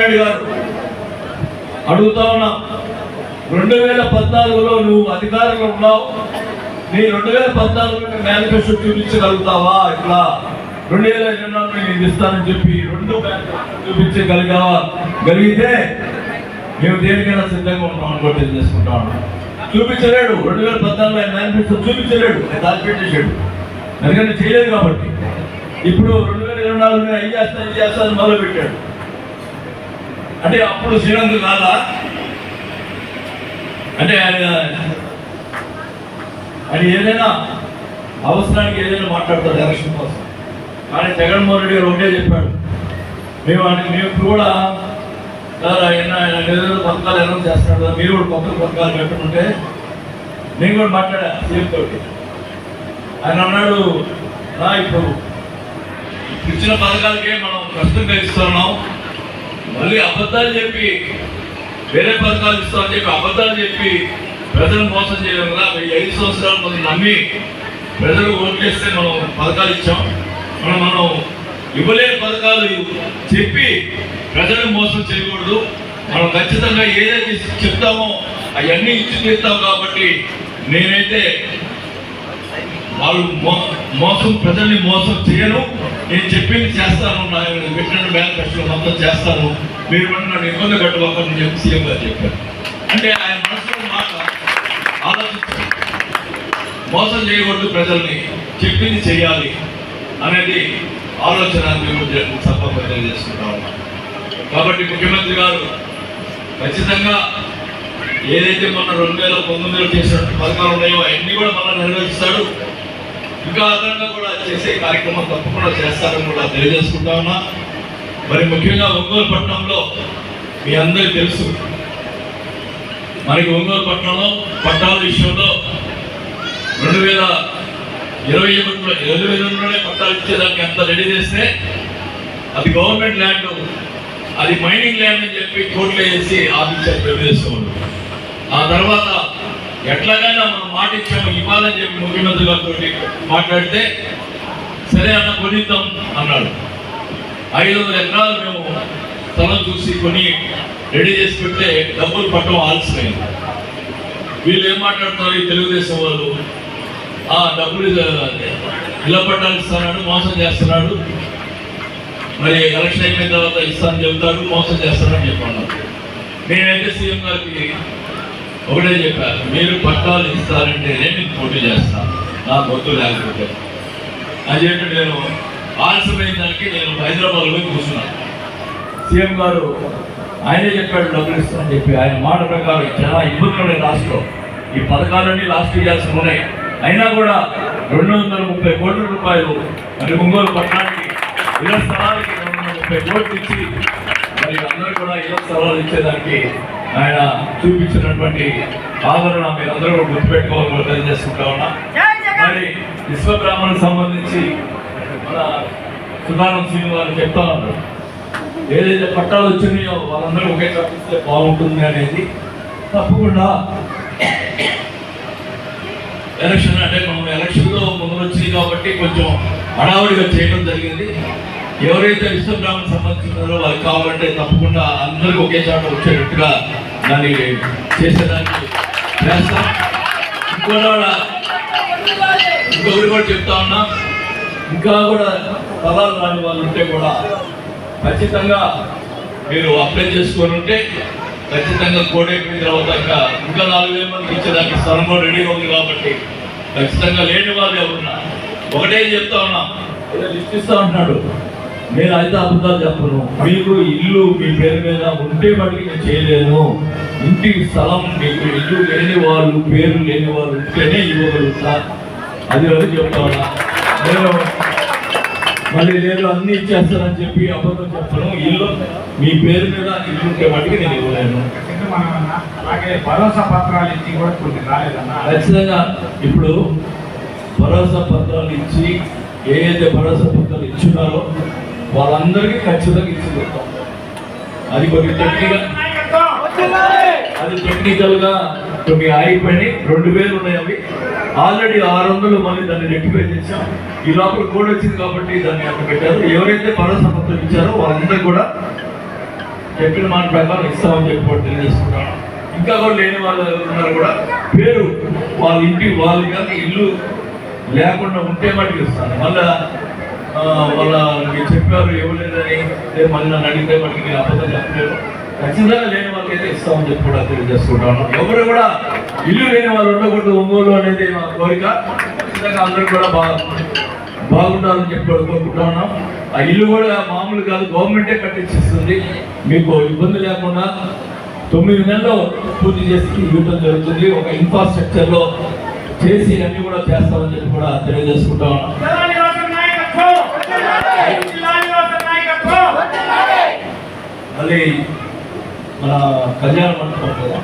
నాయుడు గారు అడుగుతా ఉన్నా, 2014లో నువ్వు అధికారంలో ఉన్నావు, నీ 2014 మేనిఫెస్టో చూపించగలుగుతావా? ఇట్లా 2024 నేను ఇస్తానని చెప్పి 2 చూపించగలిగితే మేము దేనికైనా సిద్ధంగా ఉంటాం అనుకో చేసుకుంటా ఉన్నాం. చూపించలేడు. 2014 ఆయన మేనిఫెస్టో చూపించలేడు, దాచిపెట్టేసాడు. ఎందుకంటే చేయలేదు కాబట్టి. ఇప్పుడు 2024 అవి చేస్తాను మొదలు పెట్టాడు. అంటే అప్పుడు శ్రీలంక కాదా? అంటే ఆయన ఏదైనా అవసరానికి ఏదైనా మాట్లాడతాడు ఎలక్షన్ కోసం. కానీ జగన్మోహన్ రెడ్డి గారు ఒకటే చెప్పాడు, మేము ఇప్పుడు కూడా సార్ ఆయన ఏదైనా పథకాలు అనౌన్స్ చేస్తున్నాడు కదా, మీరు కూడా కొత్త పథకాలు పెట్టుకుంటే నేను కూడా మాట్లాడా సీఎం తోటి. ఆయన అన్నాడు, ఇప్పుడు ఇచ్చిన పథకాలకే మనం కష్టంగా ఇస్తున్నాం, మళ్ళీ అబద్ధాలు చెప్పి వేరే పథకాలు ఇస్తామని చెప్పి అబద్ధాలు చెప్పి ప్రజలను మోసం చేయడం కదా. 5 సంవత్సరాలు మనం నమ్మి ప్రజలు ఓట్లేస్తే మనం పథకాలు ఇచ్చాం, మనం ఇవ్వలేని పథకాలు చెప్పి ప్రజలను మోసం చేయకూడదు. మనం ఖచ్చితంగా ఏదైతే చెప్తామో అవన్నీ ఇచ్చి తీస్తాం. కాబట్టి నేనైతే వాళ్ళు ప్రజల్ని మోసం చేయను, నేను చెప్పింది చేస్తాను, పెట్టిన మేనిఫెస్టో మొత్తం చేస్తాను, మీరు నన్ను ఇబ్బంది కట్టుకోకని చెప్పి సీఎం గారు చెప్పారు. అంటే ఆయన మనసులో మాట ఆలోచించారు, మోసం చేయకూడదు, ప్రజల్ని చెప్పింది చేయాలి అనేది ఆలోచన మేము సభకు తెలియజేసుకుంటా ఉన్నాం. కాబట్టి ముఖ్యమంత్రి గారు ఖచ్చితంగా ఏదైతే మొన్న 2019లో చేసినట్టు పథకాలు ఉన్నాయో అవన్నీ కూడా మళ్ళీ నెరవేరుస్తాడు. ఇంకా అదనంగా కూడా చేసే కార్యక్రమం తప్పకుండా చేస్తారని కూడా తెలియజేసుకుంటా ఉన్నా. మరి ముఖ్యంగా ఒంగోలు పట్టణంలో మీ అందరికీ తెలుసు, మనకి ఒంగోలు పట్టణంలో పట్టాల విషయంలో 2021లోనే పట్టాలు ఇచ్చేదానికి ఎంత రెడీ చేస్తే అది గవర్నమెంట్ ల్యాండ్, అది మైనింగ్ ల్యాండ్ అని చెప్పి కోర్టులో వేసి ఆపించారు తెలుగుదేశం వాళ్ళు. ఆ తర్వాత ఎట్లాగైనా మనం మాట ఇచ్చాము ఇవ్వాలని చెప్పి ముఖ్యమంత్రి గారితో మాట్లాడితే సరే అన్న కొనిద్దాం అన్నాడు. 500 ఎకరాలు మేము స్థలం చూసి కొని రెడీ చేసి పెడితే డబ్బులు పట్టడం ఆలస్యమైంది. వీళ్ళు ఏం మాట్లాడుతున్నారు ఈ తెలుగుదేశం వాళ్ళు, డబ్బులు ఇళ్ళ పట్టాలు ఇస్తున్నాడు, మోసం చేస్తున్నాడు, మరి ఎలక్షన్ అయిపోయిన తర్వాత ఇస్తానని చెబుతాడు, మోసం చేస్తానని చెప్పాను. నేనైతే సీఎం గారికి ఒకటే చెప్పాను, మీరు పట్టాలు ఇస్తారంటే నేను పోటీ చేస్తాను, నా వద్దు లేకపోతే అని చెప్పి నేను ఆలస్యమైన దానికి నేను హైదరాబాద్లో పోయి కూర్చున్నాను. సీఎం గారు ఆయనే చెప్పాడు డబ్బులు ఇస్తానని చెప్పి. ఆయన మాట ప్రకారం చాలా ఇబ్బందులు ఉన్నాయి రాష్ట్రంలో, ఈ పథకాలన్నీ లాస్ట్ ఇయర్స్ ఉన్నాయి. అయినా కూడా 230 కోట్ల రూపాయలు మరి ఒంగోలు పట్టణానికి ఇళ్ల స్థలానికి 230 కోట్లు ఇచ్చి మరి అందరూ కూడా ఇళ్ల స్థలాలు ఇచ్చేదానికి ఆయన చూపించినటువంటి ఆదరణ మీరందరూ కూడా గుర్తుపెట్టుకోవాలని తెలియజేసుకుంటా ఉన్నా. మరి విశ్వబ్రాహ్మణులకు సంబంధించి మన సుధారం శ్రీనివారు చెప్తా ఉన్నారు, ఏదైతే పట్టాలు వచ్చినాయో వాళ్ళందరూ ఒకే కట్టిస్తే బాగుంటుంది అనేది. తప్పకుండా ఎలక్షన్ అంటే మనం ఎలక్షన్లో ముందు వచ్చింది కాబట్టి కొంచెం హడావుడిగా చేయడం జరిగింది. ఎవరైతే విశ్వబ్రాహ్మణులకు సంబంధించినారో వాళ్ళకి కావాలంటే తప్పకుండా అందరికీ ఒకే చోట వచ్చేటట్టుగా దాన్ని చేసేదానికి చేస్తాం. ఇంకొకటి కూడా చెప్తా ఉన్నా, ఇంకా కూడా పదాలు రాని వాళ్ళు ఉంటే కూడా ఖచ్చితంగా మీరు అప్లై చేసుకొని ఉంటే ఖచ్చితంగా కోడైపోయిన తర్వాత ఇంకా 4,000 మందికి ఇచ్చేదానికి స్థలం కూడా రెడీగా ఉంది. కాబట్టి ఖచ్చితంగా లేని వాళ్ళు ఎవరున్నా ఒకటే చెప్తా ఉన్నా, ఏదో లిస్ట్ ఇస్తా ఉంటున్నాడు, నేను అయితే అబద్ధాలు చెప్పను, మీకు ఇల్లు మీ పేరు మీద ఉంటే మటుకు నేను చేయలేను, ఇంటికి స్థలం మీకు ఇల్లు లేని వాళ్ళు పేరు లేని వాళ్ళు ఉంటేనే ఇవ్వగలుగుతా, అది వరకు చెప్తా ఉన్నా. నేను మళ్ళీ లేదు అన్ని ఇచ్చేస్తానని చెప్పి అబద్ధం చెప్పను, ఇల్లు మీ పేరు మీద ఇల్లు ఉంటే మటుకు నేను ఇవ్వలేను. భరోసా పత్రాలు ఇచ్చి కూడా కొన్ని రాలేదన్నా. ఖచ్చితంగా ఇప్పుడు భరోసా పత్రాలు ఇచ్చి ఏదైతే భరోసా పత్రాలు ఇచ్చున్నారో వాళ్ళందరికీ ఖచ్చితంగా ఇచ్చి చెప్తాం. అది కొన్ని టెక్నికల్గా కొన్ని ఆగిపోయి 2,000 ఉన్నాయి. అవి ఆల్రెడీ 600 మళ్ళీ దాన్ని రెక్టిఫై చేశాం. ఈ లోపల కోడ్ వచ్చింది కాబట్టి దాన్ని అక్కడ పెట్టారు. ఎవరైతే భరోసా పత్రం ఇచ్చారో వాళ్ళందరూ కూడా చెప్పిన మాట ప్రకారం ఇస్తామని చెప్పి కూడా తెలియజేసుకుంటాను. ఇంకా కూడా లేని వాళ్ళు ఉన్నారు కూడా పేరు వాళ్ళ ఇంటి వాళ్ళు కానీ ఇల్లు లేకుండా ఉంటే మటుకు ఇస్తాను. మళ్ళా వాళ్ళ మీరు చెప్పారు ఇవ్వలేదని లేదు మళ్ళీ నన్ను అడిగితే మటుకు నేను అబద్ధం చెప్పలేను. ఖచ్చితంగా లేని వాళ్ళకి అయితే ఇస్తామని చెప్పి కూడా తెలియజేసుకుంటాను. ఎవరు కూడా ఇల్లు లేని వాళ్ళు ఉండకూడదు ఒంగోలు అనేది మా కోరిక. ఖచ్చితంగా అందరూ కూడా బాగుండాలని చెప్పి కోరుకుంటున్నాం. ఆ ఇల్లు కూడా మామూలు కాదు, గవర్నమెంటే కట్టించిస్తుంది. మీకు ఇబ్బంది లేకుండా 9 నెలల్లో పూర్తి చేసి ఇవ్వడం జరుగుతుంది. ఒక ఇన్ఫ్రాస్ట్రక్చర్లో చేసి అన్ని కూడా చేస్తామని చెప్పి కూడా తెలియజేసుకుంటాం. మళ్ళీ మన కళ్యాణ మండపం కదా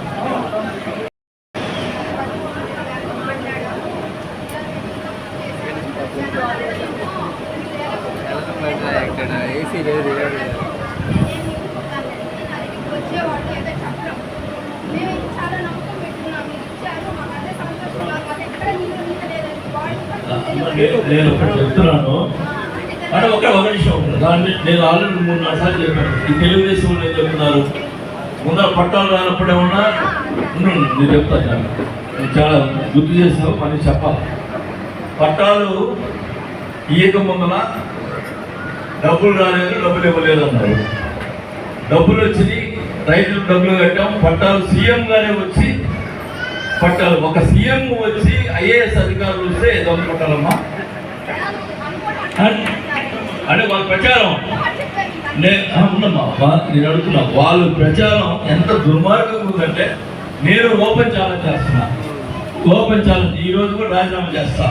ఏసీ లేదు. నేను ఒకటి చెప్తున్నాను అంటే ఒక నిమిషం ఉంటుంది. దాన్ని నేను ఆల్రెడీ 3-4 సార్లు చెప్పాను. ఈ తెలుగుదేశం ఏం చెప్తున్నారు, ముందర పట్టాలు రానప్పుడే ఉన్నా నేను చెప్తాను. నేను చాలా గుర్తు చేసావు, మళ్ళీ చెప్పాలి. పట్టాలు ఇయ్యక ముందర డబ్బులు రాలేదు, డబ్బులు ఇవ్వలేదు అన్నారు. డబ్బులు వచ్చి రైతులు డబ్బులు కట్టాం. పట్టాలు సీఎం గారే వచ్చి పట్టాలు ఒక సీఎం వచ్చి ఐఏఎస్ అధికారులు వస్తే దొంగ పట్టాలమ్మా అంటే వాళ్ళ ప్రచారం ఉందమ్మా. నేను అడుగుతున్నా, వాళ్ళ ప్రచారం ఎంత దుర్మార్గంగా ఉందంటే నేను ఓపెన్ ఛాలెంజ్ చేస్తున్నా. ఓపెన్ ఛాలెంజ్ ఈ రోజు కూడా రాజీనామా చేస్తా.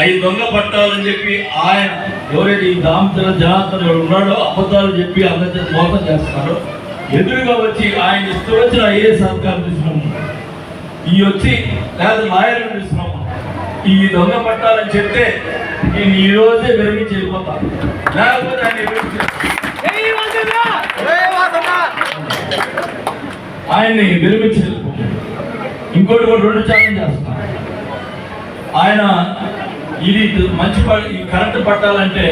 5 దొంగ పట్టాలని చెప్పి ఆయన ఎవరైతే ఈ దామచర జనార్దన్ ఉన్నాడో అబద్ధాలు చెప్పి అందరి మోసం చేస్తున్నాడో ఎదురుగా వచ్చి ఆయన ఇష్టం వచ్చిన ఐఏఎస్ అధికారులు చూసినాము, ఈ వచ్చి లేదా లాయర్లు చూసినాము, ఈ దొంగ పట్టాలని చెప్తే నేను ఈ రోజే విరమించి వెళ్ళిపోతా. లేకపోతే ఆయన్ని విరమించి వెళ్ళిపోతా. ఇంకోటి కూడా 2 ఛాలెంజ్ చేస్తున్నా. ఆయన ఇది ఈ కరెంటు పట్టాలంటే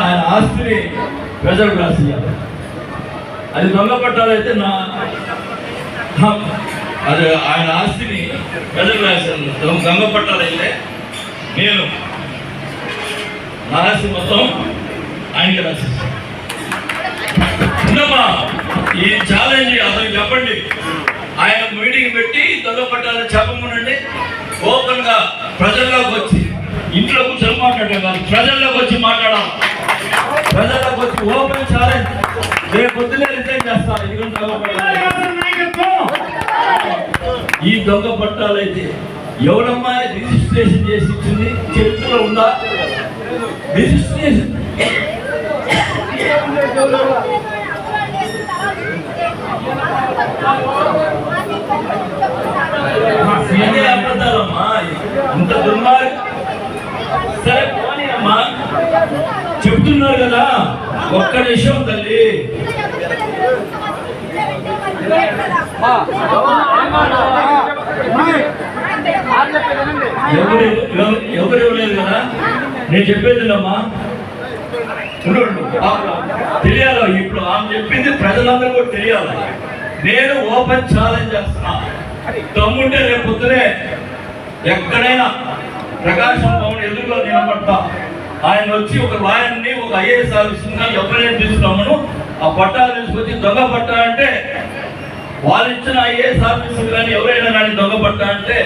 ఆయన ఆస్తిని ప్రజలకు రాసియాలి. అది దొంగ పట్టాలైతే అది ఆయన ఆస్తిని ప్రజలకు రాశాను. దొంగ పట్టాలైతే నేను నా ఆస్తి మొత్తం ఆయనకి రాసేస్తాను. ఈ ఛాలెంజ్ అసలు చెప్పండి. ఆయన మీటింగ్ పెట్టి దొంగ పట్టాలని చెప్పమనండి. ఓపెన్ గా ప్రజల్లోకి వచ్చి ఇంట్లో కూర్చొని మాట్లాడటం కాదు, ప్రజల్లోకి వచ్చి మాట్లాడాలి. ప్రజల్లోకి వచ్చి ఓపెన్ ఛాలెంజ్. రేపు పొద్దున్నే రిజైన్ చేస్తాను. ఈ దొంగ పట్టాలైతే ఎవరమ్మా రిజిస్ట్రేషన్ చేసి ఇచ్చింది చరిత్రలో ఉందా? రిజిస్ట్రేషన్ ఇదే అబద్ధాలమ్మా. ఇంత దుర్మార్గం. సరే పోనీ అమ్మా, చెప్తున్నారు కదా. ఒక్క నిమిషం తల్లి, ఎవరు ఇవ్వలేదు కదా. నేను చెప్పేది అమ్మా తెలియాలి. ఇప్పుడు ఆమె చెప్పింది ప్రజలందరూ కూడా తెలియాలి. నేను ఓపెన్ ఛాలెంజ్ చేస్తున్నా. తమ్ముంటే రేపు పొద్దునే ఎక్కడైనా ప్రకాశం భవన్ ఎదురుగా నిలబడతా. ఆయన వచ్చి ఒక లాయర్ని ఒక ఐఏఎస్ ఆఫీసర్గా ఎవరైనా తీసుకున్నామను ఆ పట్టాలు తీసుకొచ్చి దొంగ పట్టా అంటే వాళ్ళు ఇచ్చిన ఐఏఎస్ ఆఫీసర్ కానీ ఎవరైనా కానీ దొంగ పట్టా అంటే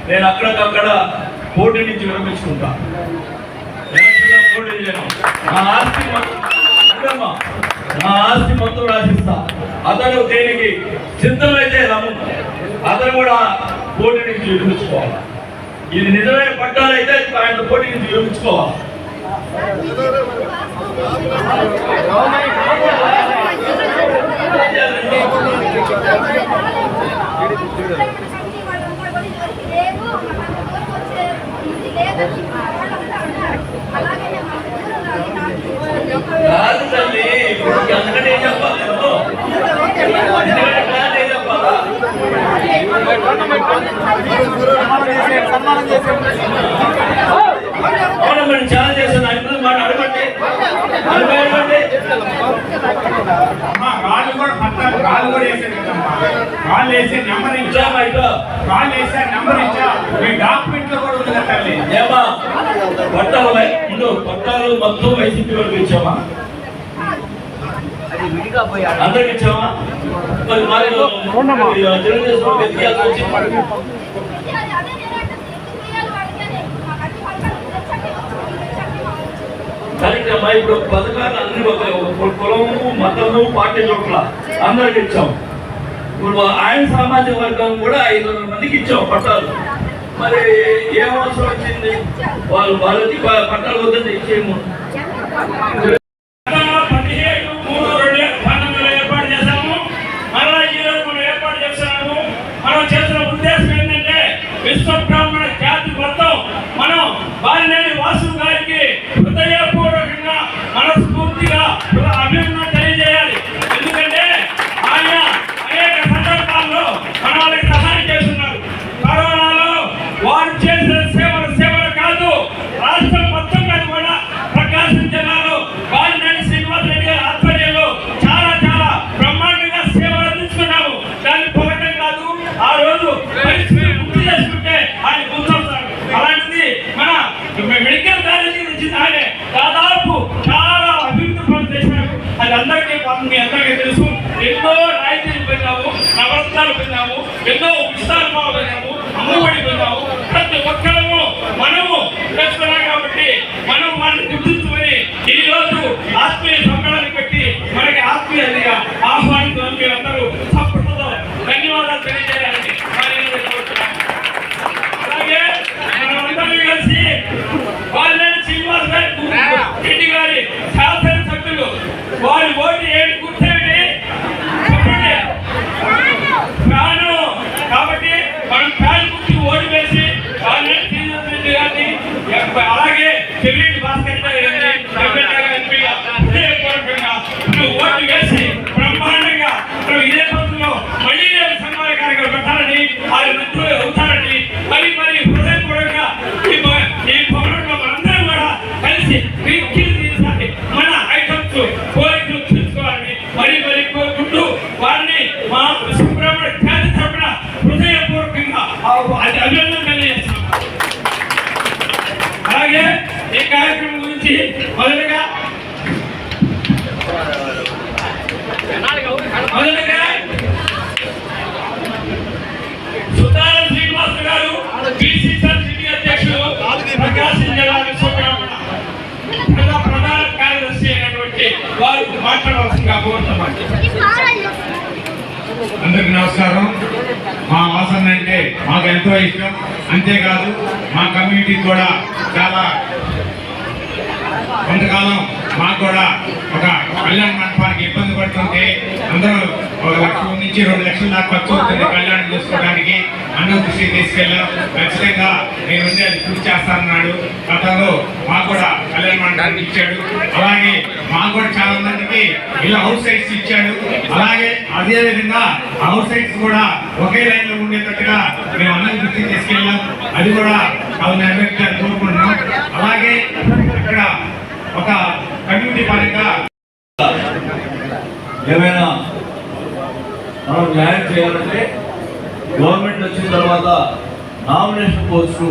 నేను అక్కడికక్కడ పోటీ నుంచి విరమించుకుంటా. పోటీ చేయను. నా ఆస్తి మొత్తం రాసిస్తా. అతను దేనికి సిద్ధమైతే అతను కూడా పోటీ నుంచి విరమించుకోవాలి. ఇది నిజమైన పట్టాలైతే ఆయన పోటీ నుంచి విరమించుకోవాలి. కాదు తల్లి, అందుకనే చెప్పాలి. అవునా, మనం చాలా చేస్తాను. ఆయన మాట అడగండి. మొత్తం వైసీపీ వాళ్ళకి ఇచ్చామా? అది విడిగా పోయాడు. అందరికి ఇచ్చామా? మరి తెలుగుదేశం వాళ్ళకి ఎందుకు ఇవ్వాల్సి వచ్చింది? కరెక్ట్ అమ్మా. ఇప్పుడు పథకాలు అన్ని ఒక కులము మతము పార్టీ చోట్ల అందరికి ఇచ్చాం. ఇప్పుడు ఆయన సామాజిక వర్గం కూడా 500 మందికి ఇచ్చాం పట్టాలు. మరి ఏం అవసరం వచ్చింది? వాళ్ళకి పట్టాలు వద్దని ఇచ్చేము. 17/3/2019 ఏర్పాటు చేశాము. మరలా ఈ రోజు మనం ఏర్పాటు చేస్తున్నాము. మనం చేసిన ఉద్దేశం ఏంటంటే విశ్వ బ్రాహ్మణ జాతి మొత్తం మనం బాలినేని వాసు గారికి హృదయపూర్వకంగా మనస్ఫూర్తిగా అభినందన తెలియజేయాలి. ఎందుకంటే ఆయన అనేక సందర్భాల్లో మన వాళ్ళకి సహాయం చేస్తున్నారు. కరోనాలో వారు చేసిన సేవలు కాదు, రాష్ట్రం మొత్తం మీద కూడా ప్రకాశం జిల్లాలో బాలినేని శ్రీనివాస్ రెడ్డి గారి ఆధ్వర్యంలో చాలా బ్రహ్మాండంగా సేవలు అందిస్తున్నాము. దాన్ని పొగటం కాదు, ఆ రోజు పరిస్థితులు గుర్తు చేసుకుంటే ఆయన గుర్తొస్తారు. అలాంటిది మన మెడికల్ కాలేజీ నుంచి ఆయన దాదాపు చాలా అభివృద్ధి పనులు చేశారు. అది మీ అందరికీ తెలుసు. ఎన్నో రాయితీలు పొందాము, నవరత్నాలు పొందాము, ఎన్నో ఉచితాలు పొందాము, అమ్మఒడి పొందాము. ప్రతి ఒక్కరము మనము చేస్తున్నాం కాబట్టి మనం వారిని గుర్తించుకొని ఈ రోజు ఆత్మీయ సమ్మేళనం పెట్టి మనకి ఆత్మీయంగా ఆహ్వానించిన మీరందరూ సపోర్టుతో ధన్యవాదాలు తెలియజేయాలని కోరుతున్నాను. అలాగే మనమందరం కలిసి బాలినేని శ్రీనివాస్ రెడ్డి గారి శాసనసభ్యులు వారి ఓటు ఏడు కూర్చోండి చెప్పండి ఫ్యాను. కాబట్టి మనం ఫ్యాన్ గుర్తు ఓటు వేసి బాలినేని శ్రీనివాస్ రెడ్డి గారిని అలాగే చెవిరెడ్డి భాస్కర్ గారిని ఎంపీగా హృదయపూర్వకంగా ఓటు వేసి బ్రహ్మాండంగా ఇదే పద్ధతిలో మళ్ళీ సన్మాన కార్యక్రమం పెట్టాలని ఆయన మిత్రులు అవుతారని మరి హృదయపూర్వకంగా ఈ భవనంలో మనందరం కూడా కలిసి తీర్చాలి. మన ఐటమ్స్ కోరికలు తీసుకోవాలని మరి కోరుకుంటూ వారిని మా సుబ్రహ్మణ్య ఖ్యాతి తరపున హృదయపూర్వకంగా అభినందన తెలియజేస్తున్నాం. అలాగే ఈ కార్యక్రమం గురించి మొదటగా సుతార శ్రీనివాస్ గారు బీసీసీఎల్ సిటీ అధ్యక్షులు, ప్రకాశం జిల్లా విశ్వబ్రాహ్మణ ప్రధాన కార్యదర్శి అయినటువంటి వారు మాట్లాడవలసిందిగా కోరుతున్నాం. అందరికి నమస్కారం. మా వాసన అంటే మాకు ఎంతో ఇష్టం. అంతేకాదు మా కమ్యూనిటీ కూడా చాలా కొంతకాలం మాకు కూడా ఒక కళ్యాణ మండపానికి ఇబ్బంది పడుతుంటే అందరూ 1 లక్ష నుంచి 2 లక్షల దాకా ఖర్చు అవుతుంది కళ్యాణం చేసుకోవడానికి. అన్న దృష్టికి తీసుకెళ్ళాం. ఖచ్చితంగా నేను ఉండి అది పూర్తి చేస్తానన్నాడు. గతంలో మాకు కూడా కళ్యాణ మండపానికి ఇచ్చాడు. అలాగే మాకు కూడా చాలా మందికి ఇలా హౌస్ సైట్స్ ఇచ్చాడు. అలాగే అదే విధంగా హౌస్ సైట్స్ కూడా ఒకే లైన్ లో ఉండేటట్టుగా మేము అన్న దృష్టికి తీసుకెళ్ళాం. అది కూడా అవి నెరవేర్చాలని కోరుకుంటున్నాం. అలాగే ఇక్కడ ఒక కమ్యూనిటీ పరంగా ఏమైనా మనం న్యాయం చేయాలంటే గవర్నమెంట్ వచ్చిన తర్వాత నామినేషన్ పోస్టు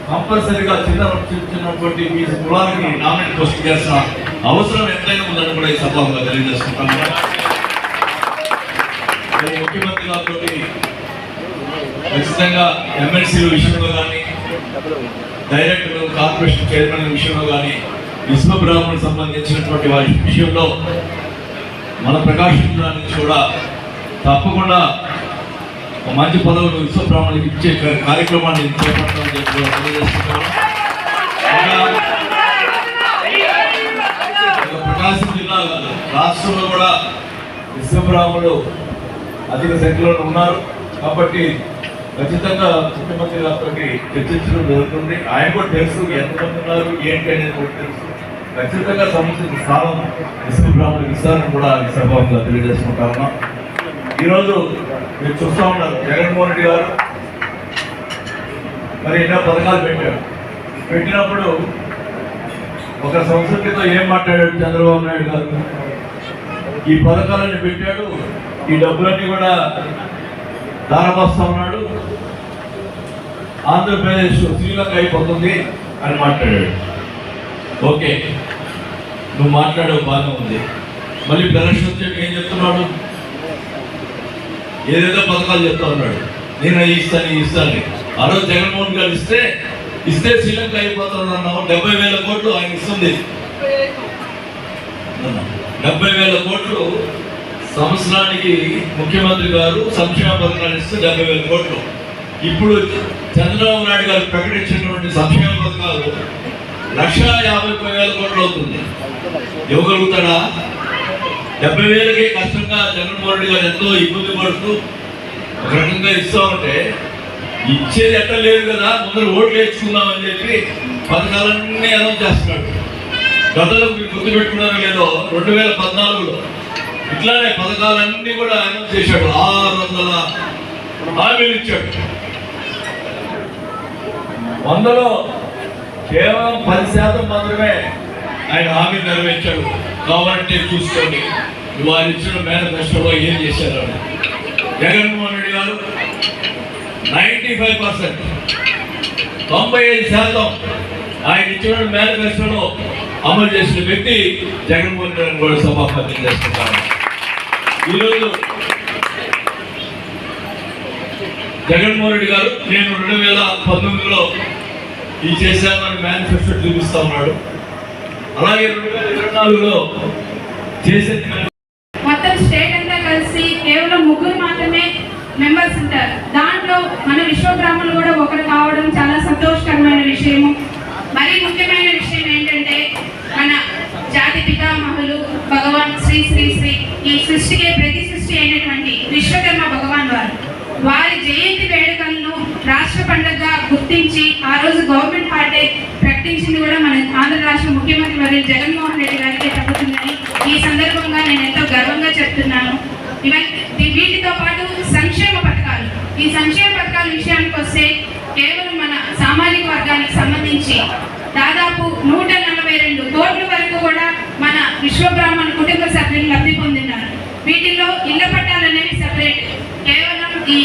కంపల్సరీగా చిన్నటువంటి మీ కులానికి నామినేషన్ పోస్ట్ చేసిన అవసరం ఎంతైనా ఉందని కూడా ఈ సభలో తెలియజేసుకుంటాను. ముఖ్యమంత్రి గారితో ఖచ్చితంగా ఎమ్మెల్సీల విషయంలో కానీ డైరెక్టర్ కార్పొరేషన్ చైర్మన్ విషయంలో కానీ విశ్వ బ్రాహ్మణులకు సంబంధించినటువంటి వారి విషయంలో మన ప్రకాశం జిల్లా నుంచి కూడా తప్పకుండా మంచి పదవులు విశ్వ బ్రాహ్మణులకు ఇచ్చే కార్యక్రమాన్ని చేపడతామని చెప్పి తెలియజేస్తున్నాను. ప్రకాశం జిల్లా రాష్ట్రంలో కూడా విశ్వ బ్రాహ్మణులు అధిక సంఖ్యలో ఉన్నారు. కాబట్టి ఖచ్చితంగా ముఖ్యమంత్రి గారితో చర్చించడం జరుగుతుంది. ఆయన కూడా తెలుసు ఎంతమంది ఉన్నారు ఏంటి అనేది కూడా తెలుసు. ఖచ్చితంగా సంబంధించిన స్థానం విశ్వ బ్రాహ్మణులకు ఇస్తారని కూడా ఈ సభలో తెలియజేసుకుంటా ఉన్నాం. ఈరోజు మీరు చూస్తూ ఉన్నారు జగన్మోహన్ రెడ్డి గారు మరి ఎన్నో పథకాలు పెట్టారు. పెట్టినప్పుడు ఒక సంవత్సరం క్రితం ఏం మాట్లాడాడు చంద్రబాబు నాయుడు గారు? ఈ పథకాలన్నీ పెట్టాడు, ఈ డబ్బులన్నీ కూడా దారపోస్తా ఉన్నాడు, ఆంధ్రప్రదేశ్ శ్రీలంక అయిపోతుంది అని మాట్లాడాడు. ఓకే, నువ్వు మాట్లాడే బాగానే ఉంది. మళ్ళీ ఎలక్షన్ వచ్చేట్టు ఏం చెప్తున్నాడు? ఏదేదో పథకాలు చెప్తా ఉన్నాడు. నేను ఇస్తాను. ఆ రోజు జగన్మోహన్ గారు ఇస్తే శ్రీలంక అయిపోతాడు అన్నావు. 70,000 కోట్లు ఆయన ఇస్తుంది. 70,000 కోట్లు సంవత్సరానికి ముఖ్యమంత్రి గారు సంక్షేమ పథకాలు ఇస్తే 70,000 కోట్లు. ఇప్పుడు చంద్రబాబు నాయుడు గారు ప్రకటించినటువంటి సంక్షేమ పథకాలు 1,50,000 కోట్లు అవుతుంది. ఇవ్వగలుగుతాడా? 70,000కే కష్టంగా జగన్మోహన్ రెడ్డి గారు ఎంతో ఇబ్బంది పడుతూ ఒక రకంగా ఇస్తా ఉంటే ఇచ్చేది ఎట్లా లేదు కదా, ముందర ఓట్లు వేసుకుందామని చెప్పి పథకాలన్నీ అనౌన్స్ చేస్తున్నాడు. గతంలో మీరు గుర్తుపెట్టుకున్నారో లేదో 2014లో ఇట్లానే పథకాలన్నీ కూడా అనౌన్స్ చేశాడు. 600 హామీలు ఇచ్చాడు. 100లో కేవలం 10% మాత్రమే ఆయన హామీ నెరవేర్చాడు. కావాలంటే చూసుకోండి వారు ఇచ్చిన మేనిఫెస్టోలో ఏం చేశారు. జగన్మోహన్ రెడ్డి గారు 95%, 95% ఆయన ఇచ్చిన మేనిఫెస్టోలో అమలు చేసిన వ్యక్తి జగన్మోహన్ రెడ్డి గారిని కూడా సభాపతి చేస్తున్నారు. ఈరోజు జగన్మోహన్ రెడ్డి గారు నేను 2019లో ఈ చేశామని మేనిఫెస్టో చూపిస్తా ఉన్నాడు. అలాగే 2024లో చేసేది మొత్తం స్టేట్ అంతా కలిసి కేవలం 3 మాత్రమే మెంబర్స్ ఉంటారు. దాంట్లో మన విశ్వబ్రాహ్మణులు కూడా ఒకరు కావడం చాలా సంతోషకరమైన విషయము. మరీ ముఖ్యమైన విషయం ఏంటంటే మన జాతి పితామహులు భగవాన్ శ్రీ శ్రీ శ్రీ ఈ సృష్టికే ప్రతి సృష్టి అయినటువంటి విశ్వకర్మ భగవాన్ వారి జయంతి వేడుకలను రాష్ట్ర పండుగగా గుర్తించి ఆ రోజు గవర్నమెంట్ హాలిడే ప్రకటించింది కూడా మన ఆంధ్ర రాష్ట్ర ముఖ్యమంత్రి వర్యులు జగన్మోహన్ రెడ్డి గారికి తగ్గుతుందని ఈ సందర్భంగా నేను ఎంతో గర్వంగా చెప్తున్నాను. వీటితో పాటు సంక్షేమ పథకాలు, ఈ సంక్షేమ పథకాల విషయానికి వస్తే కేవలం మన సామాజిక వర్గానికి సంబంధించి దాదాపు 142 కోట్ల వరకు కూడా మన విశ్వబ్రాహ్మణ కుటుంబ సభ్యులు లబ్ధి పొందినారు. వీటిలో ఇళ్ల పట్టాలు అనేవి సెపరేట్. కేవలం ఈ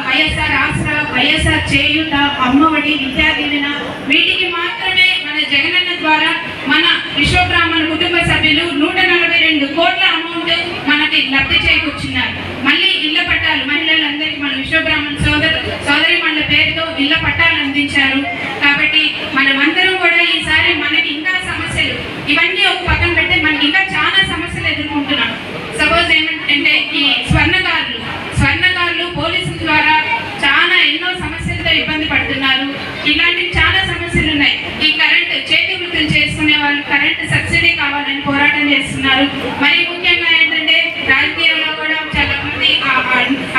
వైఎస్ఆర్ ఆసరా, వైఎస్ఆర్ చేయూత, అమ్మఒడి, విద్యా దీవెన వీటికి మాత్రమే మన జగనన్న ద్వారా మన విశ్వబ్రాహ్మణ కుటుంబ సభ్యులు 142 కోట్ల అమౌంట్ మనకి లబ్ధి చేకూర్చున్నారు. మళ్ళీ ఇళ్ల పట్టాలు మహిళలందరికీ మన విశ్వబ్రాహ్మణ సోదరి మన పేరుతో ఇళ్ల పట్టాలు అందించారు. కాబట్టి మనమందరం కూడా ఈసారి మనకి ఇంకా సమస్యలు ఇవన్నీ ఒక పక్కన పెడితే మనకి ఇంకా చాలా సమస్యలు ఎదుర్కొంటున్నాం. సపోజ్ ఏమంటే ఈ స్వర్ణకారులు పోలీసుల ద్వారా చాలా ఎన్నో సమస్యలతో ఇబ్బంది పడుతున్నారు. ఇలాంటివి చాలా సమస్యలు ఉన్నాయి. ఈ కరెంట్ చేతి వృత్తులు చేసుకునే వాళ్ళు కరెంట్ సబ్సిడీ కావాలని పోరాటం చేస్తున్నారు. మరి ముఖ్యంగా ఏంటంటే రాజకీయాల్లో కూడా చాలా మంది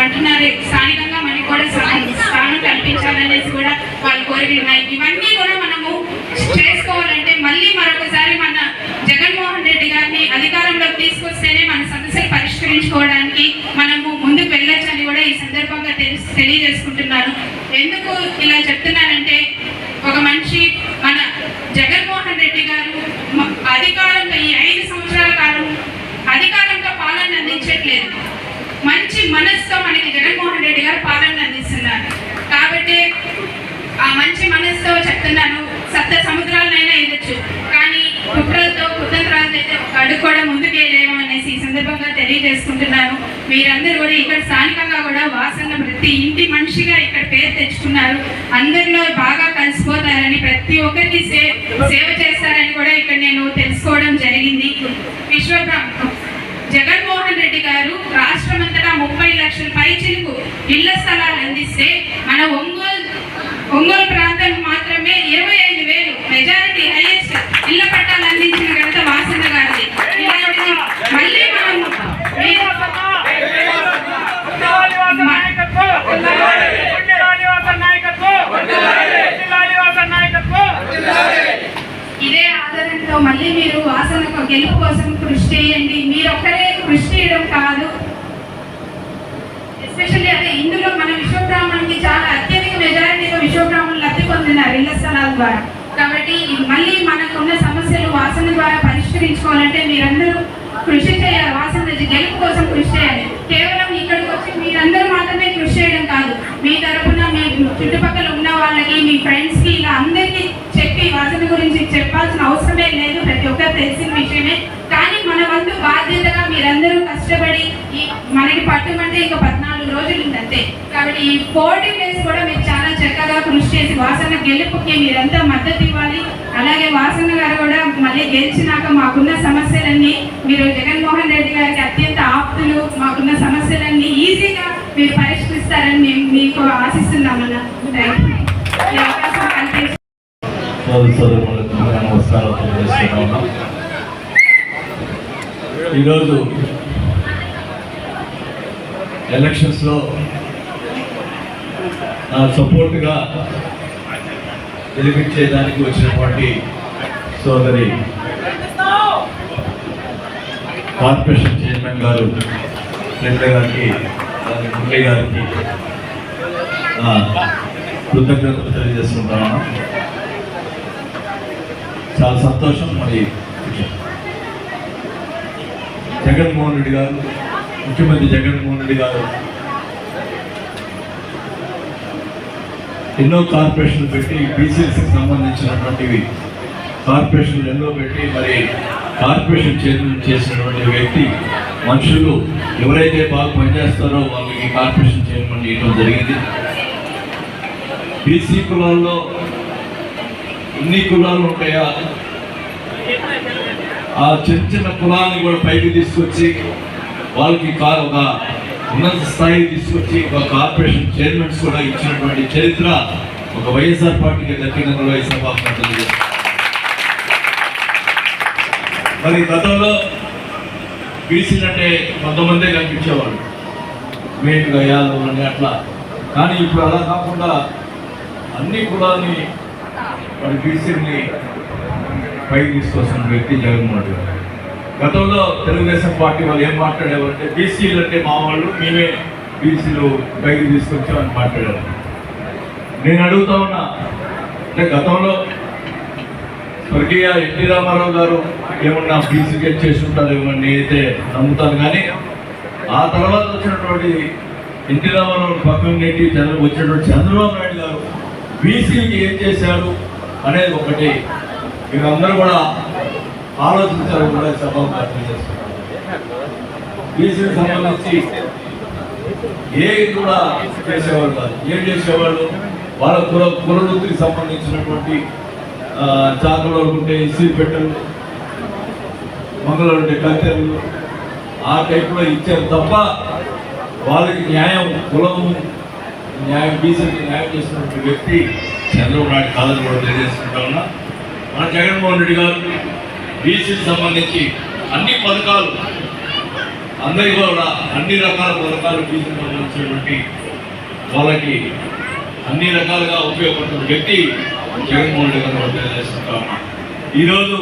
అంటున్నారు స్థానికంగా మనకి కూడా స్థానం కల్పించాలనేసి కూడా వాళ్ళ కోరికలు ఉన్నాయి. ఇవన్నీ కూడా మనము చేసుకోవాలంటే మళ్ళీ మరొకసారి మన జగన్మోహన్ రెడ్డి గారిని అధికారంలోకి తీసుకొస్తేనే మన సమస్యలు పరిష్కరించుకోవడానికి మనము ముందుకు వెళ్ళొచ్చని కూడా ఈ సందర్భంగా తెలియజేసుకుంటున్నాను. ఎందుకు ఇలా చెప్తున్నానంటే ఒక మనిషి మన జగన్మోహన్ రెడ్డి గారు అధికారంలో ఈ 5 సంవత్సరాల కాలం అధికారంలో పాలన అందించట్లేదు. మంచి మనసుతో మనకి జగన్మోహన్ రెడ్డి గారు పాలన అందిస్తున్నారు. కాబట్టి ఆ మంచి మనసుతో చెప్తున్నాను, సప్త సముద్రాలనైనా ఎదొచ్చు కానీ కుట్రలతో కుతంత్రాలతో అయితే ఒక అడుగు కూడా ముందుకేలేము అనేసి ఈ సందర్భంగా తెలియజేసుకుంటున్నాను. మీరందరూ కూడా ఇక్కడ స్థానికంగా కూడా వాసన ప్రతి ఇంటి మనిషిగా ఇక్కడ పేరు తెచ్చుకున్నారు. అందరిలో బాగా కలిసిపోతారని ప్రతి ఒక్కరికి సేవ చేస్తారని కూడా ఇక్కడ నేను తెలుసుకోవడం జరిగింది. జగన్మోహన్ రెడ్డి గారు రాష్ట్రమంతటా 30 లక్షల పైచిలకు ఇళ్ల స్థలాలు అందిస్తే మన ఒంగోలు ప్రాంతం మాత్రమే 25,000 మెజారిటీ హైయెస్ట్ ఇళ్ల పట్టాలు అందించిన ఘనత వాసన గారిది. ఇలాంటిది మళ్ళీ మనం ఇదే ఆధారంతో మళ్ళీ మీరు వాసన గెలుపు కోసం కృషి చేయండి. మీరొక్కరే కృషి చేయడం కాదు, ఎస్పెషల్లీ అదే ఇందులో మన విశ్వబ్రాహ్మణునికి చాలా అత్యధిక మెజారిటీగా విశ్వబ్రాహ్మణులు లబ్ధి పొందినారు ఇళ్ల స్థలాల ద్వారా. కాబట్టి మళ్ళీ మనకున్న సమస్యలు వాసన ద్వారా పరిష్కరించుకోవాలంటే మీరందరూ కృషి చేయాలి. వాసన గెలుపు కోసం కృషి చేయాలి. కేవలం ఇక్కడికి వచ్చి మీరందరూ మాత్రమే కృషి చేయడం కాదు, మీ తరఫున మీ చుట్టుపక్కల ఉన్న వాళ్ళకి, మీ ఫ్రెండ్స్కి, ఇలా అందరికీ చెప్పి వాసన గురించి చెప్పాల్సిన అవసరమే లేదు, ప్రతి ఒక్కరు తెలిసిన విషయమే. కానీ మన వంతు బాధ్యతగా మీరందరూ కష్టపడి మనకి పట్టుమంటే ఇంకా 14 రోజులు ఉంది అంతే. కాబట్టి ఈ 40 days కూడా మీరు చాలా చక్కగా కృషి చేసి వాసన గెలుపుకి మీరంతా మద్దతు ఇవ్వాలి. అలాగే వాసన గారు కూడా మళ్ళీ గెలిచినాక మాకున్న సమస్యలన్నీ, మీరు జగన్మోహన్ రెడ్డి గారికి అత్యంత ఆప్తులు, మాకున్న సమస్యలన్నీ ఈజీగా మీరు పరిష్కరిస్తారని మేము మీకు ఆశిస్తున్నామన్నా. ఈ అవకాశం కల్పించి నమస్కారం తెలియజేస్తున్నాను. ఈరోజు ఎలక్షన్స్లో నా సపోర్ట్గా గెలిపించేదానికి వచ్చినటువంటి సోదరి కార్పొరేషన్ చైర్మన్ గారు రెడ్డి గారికి, మురళి గారికి కృతజ్ఞతలు తెలియజేసుకుంటాను. చాలా సంతోషం. మరి జగన్మోహన్ రెడ్డి గారు, ముఖ్యమంత్రి జగన్మోహన్ రెడ్డి గారు ఎన్నో కార్పొరేషన్లు పెట్టి బీసీసీకి సంబంధించినటువంటివి కార్పొరేషన్లు ఎన్నో పెట్టి మరి కార్పొరేషన్ చైర్మన్ చేసినటువంటి వ్యక్తి, మనుషులు ఎవరైతే బాగా పనిచేస్తారో వాళ్ళకి కార్పొరేషన్ చైర్మన్ చేయడం జరిగింది. బీసీ కులాల్లో ఎన్ని కులాలు ఉంటాయా, ఆ చిన్న చిన్న కులాన్ని కూడా పైకి తీసుకొచ్చి వాళ్ళకి ఒక ఉన్నత స్థాయి తీసుకొచ్చి ఒక కార్పొరేషన్ చైర్మన్స్ కూడా ఇచ్చినటువంటి చరిత్ర ఒక వైఎస్ఆర్ పార్టీకి దక్కినందులో ఈ సభాపతులు. మరి గతంలో బీసీలు అంటే కొంతమందే కనిపించేవాళ్ళు, మేటుగా యాదవులని అట్లా. కానీ ఇప్పుడు అలా కాకుండా అన్ని కులాలని మరి బీసీని పైకి తీసుకొస్తున్న వ్యక్తి జగన్మోహన్ రెడ్డి గారు. గతంలో తెలుగుదేశం పార్టీ వాళ్ళు ఏం మాట్లాడేవారంటే బీసీలు అంటే మా వాళ్ళు, మేమే బీసీలు పైకి తీసుకొచ్చామని మాట్లాడారు. నేను అడుగుతా ఉన్నా, అంటే గతంలో స్వర్గీయ ఎన్టీ రామారావు గారు ఏమన్నా బీసీకి చేసి ఉంటారేమో నేనైతే నమ్ముతాను. కానీ ఆ తర్వాత వచ్చినటువంటి ఎన్టీ రామారావు పక్కన నెట్టి వచ్చినటువంటి చంద్రబాబు నాయుడు గారు బీసీకి ఏం చేశారు అనేది ఒకటి మీరందరూ కూడా ఆలోచించారు కూడా సభకు అర్థం చేస్తున్నారు. బీసీకి సంబంధించి ఏది కూడా చేసేవాళ్ళు కాదు. ఏం చేసేవాళ్ళు, వాళ్ళ కుల వృత్తికి సంబంధించినటువంటి చాకలు ఉంటే ఇసి పెట్టలు, మంగళ ఉంటే కత్తెరలు, ఆ టైప్లో ఇచ్చారు తప్ప వాళ్ళకి న్యాయం, కులము న్యాయం, బీసీకి న్యాయం చేసినటువంటి వ్యక్తి చంద్రబాబు నాయుడు కాదని కూడా తెలియజేసుకుంటా ఉన్నా. మన జగన్మోహన్ రెడ్డి గారు బీసీకి సంబంధించి అన్ని పథకాలు, అందరికీ కూడా అన్ని రకాల పథకాలు బీసీకి సంబంధించినటువంటి వాళ్ళకి అన్ని రకాలుగా ఉపయోగపడుతున్న వ్యక్తి జగన్మోహన్ రెడ్డి గారు తెలియజేసుకుంటా ఉన్నా. ఈరోజు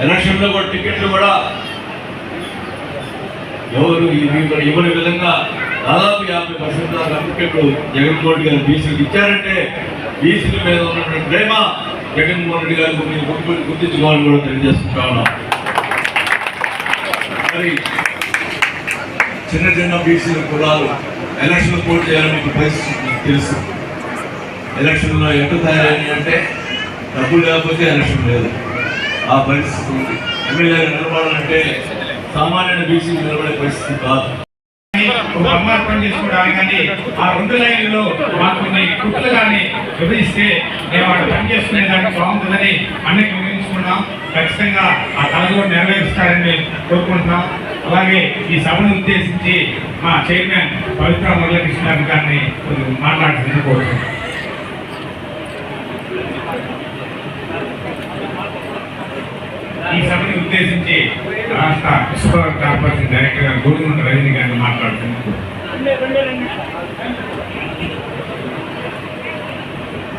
ఎలక్షన్లో కూడా టికెట్లు కూడా ఎవరు ఇవ్వని విధంగా దాదాపు 50% దాకా టికెట్లు జగన్మోహన్ రెడ్డి గారు బీసీకి ఇచ్చారంటే బీసీల మీద ఉన్నటువంటి ప్రేమ జగన్మోహన్ రెడ్డి గారు గుర్తించుకోవాలని కూడా తెలియజేసుకుంటా ఉన్నాం. మరి చిన్న చిన్న బీసీల కులాలు ఎలక్షన్ పోటీ చేయాలని మీకు పరిస్థితి మీకు తెలుసు. ఎలక్షన్లో ఎట్లా తయారైంది అంటే డబ్బులు లేకపోతే ఎలక్షన్ లేదు, ఆ పరిస్థితి ఉంది. ఎమ్మెల్యేగా నిలబడాలంటే సామాన్య బీసీలు నిలబడే పరిస్థితి కాదు. సమర్పణ చేసుకోవడానికి కానీ ఆ 2 లైన్లలో మాకు కొన్ని కుట్లు కానీ విభజిస్తే మేము అక్కడ పనిచేసుకునే దానికి బాగుంటుందని అన్నిటి వివరించుకున్నాం. ఖచ్చితంగా ఆ కళలో నెరవేరుస్తారని కోరుకుంటున్నాం. అలాగే ఈ సభను ఉద్దేశించి మా చైర్మన్ పవిత్ర మురళీకృష్ణ గారిని మాట్లాడుతున్న కోరుకుంటున్నాం. ఈ సభని ఉద్దేశించి రాష్ట్ర విశ్వభారత కార్పొరేషన్ డైరెక్టర్ గారు గోడిగుంట రజనీ గారిని మాట్లాడుతున్నారు.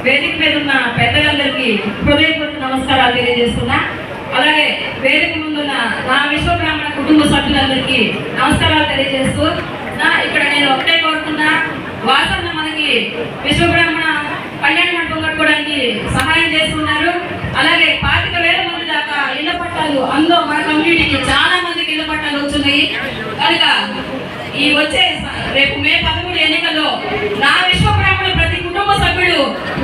వేదిక మీద ఉన్న పెద్దలందరికీ హృదయపూర్వక నమస్కారాలు తెలియజేస్తున్నా. అలాగే వేదిక ముందున్న నా విశ్వబ్రాహ్మణ కుటుంబ సభ్యులందరికీ నమస్కారాలు తెలియజేస్తూ ఇక్కడ నేను ఒకటే కోరుతున్నా, వాసన్న మనకి విశ్వబ్రాహ్మణ కళ్యాణ మండపం కట్టుకోవడానికి సహాయం చేస్తున్నారు. అలాగే 25,000 మంది దాకా ఇళ్ల పట్టాలు, అందులో మన కమ్యూనిటీకి చాలా మందికి ఇళ్ల పట్టాలు వచ్చినాయి. కనుక ఈ వచ్చే రేపు మే 13 ఎన్నికల్లో నా విశ్వబ్రాహ్మణ ప్రతి కుటుంబ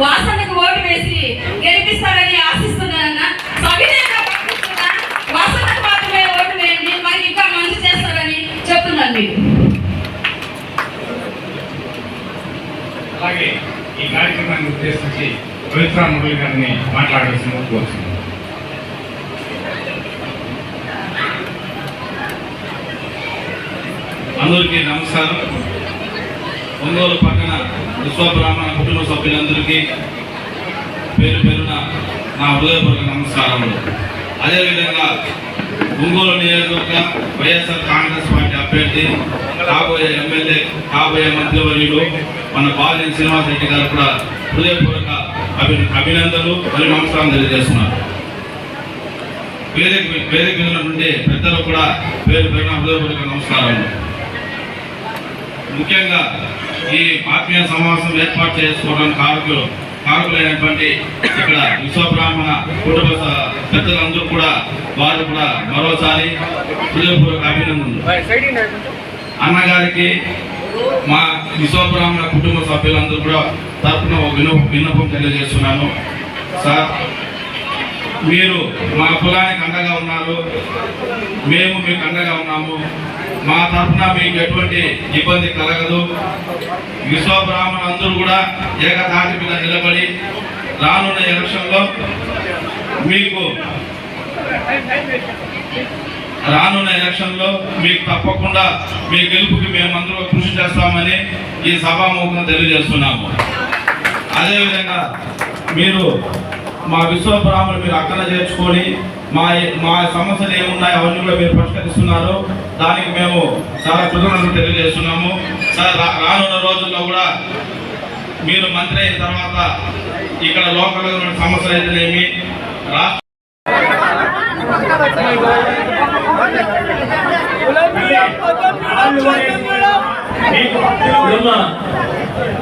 వాసనకు ఓటు వేసి గెలిపిస్తారని ఆశిస్తున్నానన్నా. సవినయంగా పట్టుకుంటున్నా, వాసనకు మాత్రమే ఓటు వేయండి, మరి ఇంకా మంచి చేస్తారని చెప్తున్నాను మీకు. అలాగే ఈ కార్యక్రమాన్ని ఉద్దేశించి పవిత్ర మురళి గారిని మాట్లాడాల్సిన కోరుతున్నాను. అందరికీ నమస్కారం. ఒంగోలు పట్టణ విశ్వబ్రాహ్మణ కుటుంబ సభ్యులందరికీ పేరు పేరున నా హృదయపూర్వక నమస్కారములు. అదేవిధంగా ఒంగోలు నియోజకవర్గ వైఎస్ఆర్ కాంగ్రెస్ పార్టీ అభ్యర్థి, కాబోయే ఎమ్మెల్యే, కాబోయే మంత్రివర్యులు మన బాలినేని శ్రీనివాస్ రెడ్డి గారు కూడా హృదయపూర్వక అభినందనలు మరియు నమస్కారం తెలియజేస్తున్నారు. వేదిక మీద నుండి పెద్దలు కూడా పేరు పేరున హృదయపూర్వక నమస్కారములు. ముఖ్యంగా ఈ ఆత్మీయ సమావేశం ఏర్పాటు చేసుకోవడానికి కారకులైనటువంటి ఇక్కడ విశ్వబ్రాహ్మణ కుటుంబ పెద్దలందరూ కూడా వారు కూడా మరోసారి హృదయపూర్వక అభినందనలు. అన్నగారికి మా విశ్వబ్రాహ్మణ కుటుంబ సభ్యులందరూ కూడా తరఫున ఒక విన్నపం తెలియజేస్తున్నాను. సార్, మీరు మా కులానికి అండగా ఉన్నారు, మేము మీకు అండగా ఉన్నాము. మా తరఫున మీకు ఎటువంటి ఇబ్బంది కలగదు. విశ్వబ్రాహ్మణులందరూ కూడా ఏకతాటి మీద నిలబడి రానున్న ఎలక్షన్లో మీకు తప్పకుండా మీ గెలుపుకి మేమందరూ కృషి చేస్తామని ఈ సభాముఖంగా తెలియజేస్తున్నాము. అదేవిధంగా మీరు మా విశ్వబ్రాహ్మణులు మీరు అక్కన చేర్చుకొని మా సమస్యలు ఏమున్నాయో అవన్నీ కూడా మీరు పరిష్కరిస్తున్నారు. దానికి మేము చాలా కృతజ్ఞతలు తెలియజేస్తున్నాము. సార్, రానున్న రోజుల్లో కూడా మీరు మంత్రి అయిన తర్వాత ఇక్కడ లోకల్గా ఉన్న సమస్యలు అయితేనేమి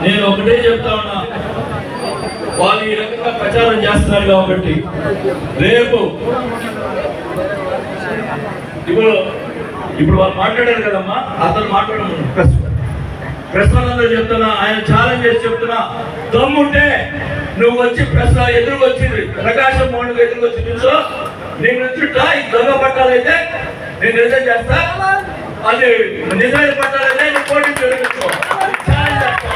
నేను ఒకటే చెప్తా ఉన్నా, వాళ్ళు ఈ రకంగా ప్రచారం చేస్తున్నారు కాబట్టి రేపు ఇప్పుడు వాళ్ళు మాట్లాడారు కదమ్మా, అతను మాట్లాడమను ప్రెస్ వాళ్ళందరూ చెప్తున్నా, ఆయన ఛాలెంజ్ చేసి చెప్తున్నా, దమ్ముంటే నువ్వు వచ్చి ప్రెస్ ఎదురుకు వచ్చి ప్రకాశం మోహన్ ఎదురుకు వచ్చి నిల్చో, నేను వచ్చుంటా ఈ దొంగ పట్టాలైతే నేను నిజం చేస్తా, అది నిజమైన పట్టాలైతే నేను పోటీ చేయించుకో ఛాలెంజ్ చేస్తాను.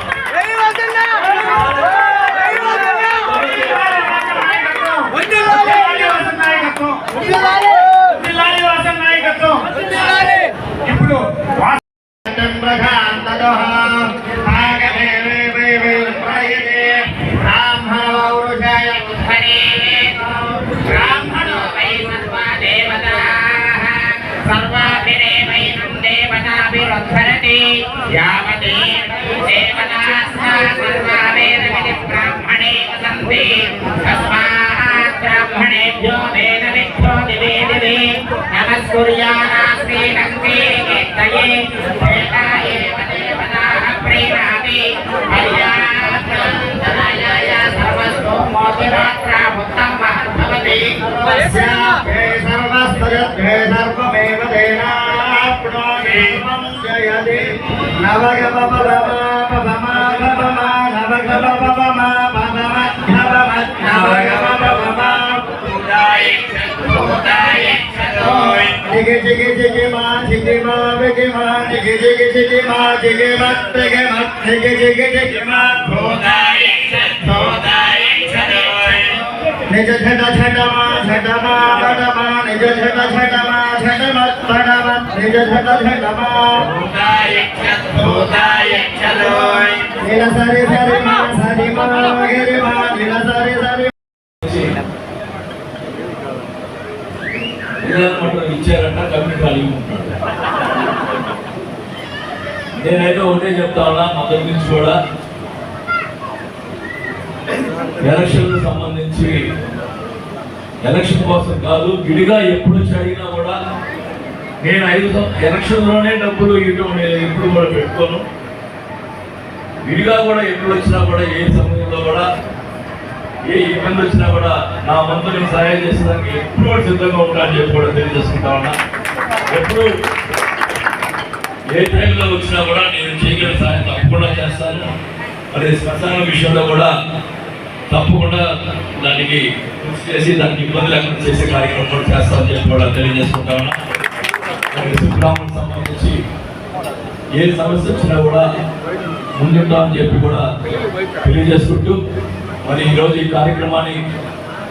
ఇప్పుడు निज छट छटमा छटमा बडमा निज छट छटमा छटमत बडमा निज छट छटमा भूताय चलोय नील सरे सरे मा सरे मा गिरि मा नील सरे सरे మఠం ఇచ్చారంట కమిటీ ఖాళీగా ఉంటాడు. నేనైతే ఒకటే చెప్తా ఉన్నా, మొదటి నుంచి కూడా ఎలక్షన్లకు సంబంధించి ఎలక్షన్ కోసం కాదు, విడిగా ఎప్పుడు వచ్చి అడిగినా కూడా నేను 5 ఎలక్షన్లోనే డబ్బులు ఇవ్వడం ఎప్పుడు కూడా పెట్టుకోను. విడిగా కూడా ఎప్పుడు వచ్చినా కూడా ఏ సమయంలో కూడా ఏ ఇబ్బంది వచ్చినా కూడా నా వంతు నేను సహాయం చేసేదానికి ఎప్పుడు కూడా సిద్ధంగా ఉంటానని చెప్పి కూడా తెలియజేసుకుంటా ఉన్నా. ఎప్పుడు ఏ టైంలో వచ్చినా కూడా నేను చేయగలిగిన సహాయం తప్పకుండా చేస్తాను. మరి శ్మశానం విషయంలో కూడా తప్పకుండా దానికి కృషి చేసి దానికి ఇబ్బంది లేకుండా చేసే కార్యక్రమం కూడా చేస్తామని చెప్పి కూడా తెలియజేసుకుంటా ఉన్నా. విశ్వబ్రాహ్మణులకు సంబంధించి ఏ సమస్య వచ్చినా కూడా ముందుంటామని చెప్పి కూడా తెలియజేసుకుంటూ మరి ఈరోజు ఈ కార్యక్రమాన్ని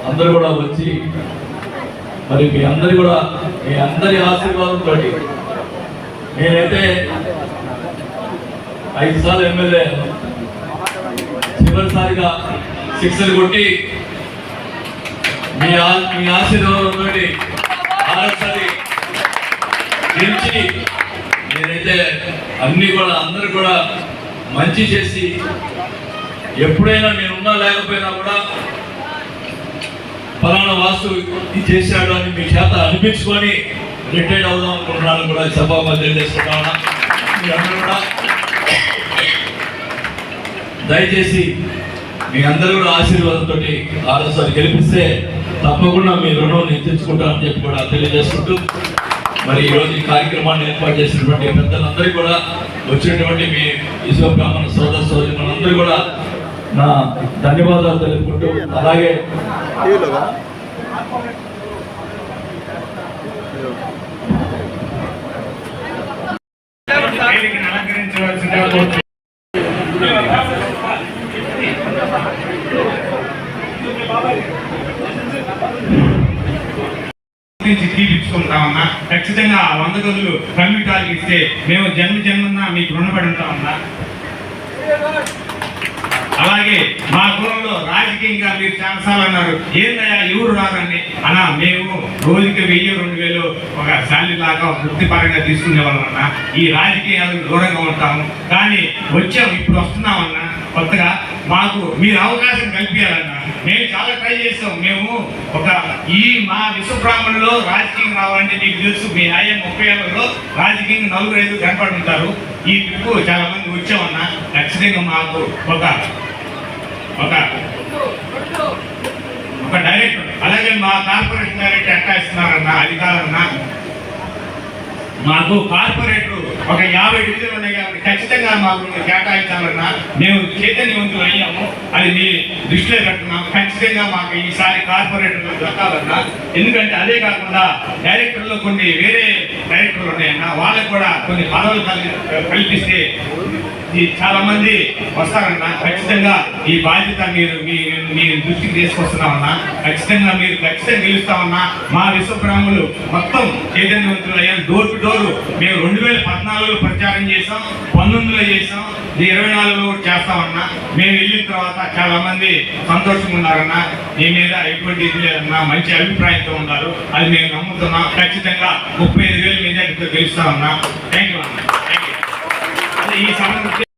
అందరూ కూడా వచ్చి మరి మీ అందరి ఆశీర్వాదంతో నేనైతే 5 సార్లు ఎమ్మెల్యే, చివరిసారిగా 6 కొట్టి మీ ఆశీర్వాదంతో 6సారి గెలిచి నేనైతే అందరూ కూడా మంచి చేసి ఎప్పుడైనా నేనున్నా లేకపోయినా కూడా ఫలానా వాసు ఇది చేశాడు అని మీ చేత అనిపించుకొని రిటైర్డ్ అవుదాం అనుకుంటున్నాను కూడా సభాగా తెలియజేసుకుంటా. మీరందరూ కూడా దయచేసి మీ అందరూ కూడా ఆశీర్వాదంతో 6సారి గెలిపిస్తే తప్పకుండా మీ రుణం నేను తెచ్చుకుంటానని చెప్పి కూడా తెలియజేసుకుంటూ మరి ఈరోజు ఈ కార్యక్రమాన్ని ఏర్పాటు చేసినటువంటి పెద్దలందరికీ కూడా వచ్చినటువంటి మీ విశ్వబ్రాహ్మణ సోదర సోదరులందరూ కూడా నా ధన్యవాదాలు తెలుపుకుంటూ అలాగే అలంకరించవలసిందిగా కోరుతున్నాను. తీపించుకుంటామన్నా ఖచ్చితంగా 100 గదులు కమ్యూనిటీకి ఇస్తే మేము జన్మన్నా మీకు రుణపడి ఉంటామన్నా. అలాగే మా కులంలో రాజకీయంగా మీరు చాలాసార్లు అన్నారు ఏందయ్యా ఎవరు రారని అన్నా, మేము రోజుకి 1000-2000 ఒక శాలరీ లాగా వృత్తిపరంగా తీసుకునే వాళ్ళమన్నా. ఈ రాజకీయాలకు దూరంగా ఉంటాము కానీ వచ్చాము, ఇప్పుడు వస్తున్నామన్నా. కొత్తగా మాకు మీరు అవకాశం కల్పించాలన్నా. మేము చాలా ట్రై చేస్తాం. మేము మా విశ్వబ్రాహ్మణులో రాజకీయం రావాలంటే మీకు తెలుసు, మీ 30 ఏళ్ళలో రాజకీయంగా 4-5 కనపడి ఉంటారు. ఈ ట్రిప్పు చాలా మంది వచ్చామన్నా. ఖచ్చితంగా మాకు ఒక డైరెక్టర్, అలాగే మా కార్పొరేషన్ డైరెక్టర్ ఎట్లా ఇస్తున్నారన్నా అధికారన్నా. మాకు కార్పొరేటర్ ఒక 50 డివిజన్లు ఉన్నాయి కాబట్టి ఖచ్చితంగా మాకు కేటాయించాలన్నా. మేము చైతన్యవంతులు అయ్యాము, అది మీ దృష్టిలో పెట్టున్నాం. ఖచ్చితంగా మాకు ఈసారి కార్పొరేటర్లు దక్కాలన్నా. ఎందుకంటే అదే కాకుండా డైరెక్టర్లో కొన్ని వేరే డైరెక్టర్లు ఉన్నాయన్నా, వాళ్ళకు కూడా కొన్ని పదవులు కల్పిస్తే చాలా మంది వస్తారన్నా. ఖచ్చితంగా ఈ బాధ్యత మీ దృష్టికి తీసుకొస్తున్నామన్నా. ఖచ్చితంగా మీరు గెలుస్తామన్నా. మా విశ్వబ్రాహ్మణులు మొత్తం చైతన్యవంతులు అయ్యాం. డోర్ టు డోర్ మేము 2014లో ప్రచారం చేసాం, 19లో చేసాం, 24లో చేస్తామన్నా. మేము వెళ్ళిన తర్వాత చాలా మంది సంతోషంగా ఉన్నారన్నా. మీ మీద ఎటువంటి ఇది లేదన్నా, మంచి అభిప్రాయంతో ఉన్నారు. అది మేము నమ్ముతున్నాం. ఖచ్చితంగా 35,000 మెజారిటీతో గెలుస్తామన్నా. థ్యాంక్ యూ అన్నా. ఈ సమయం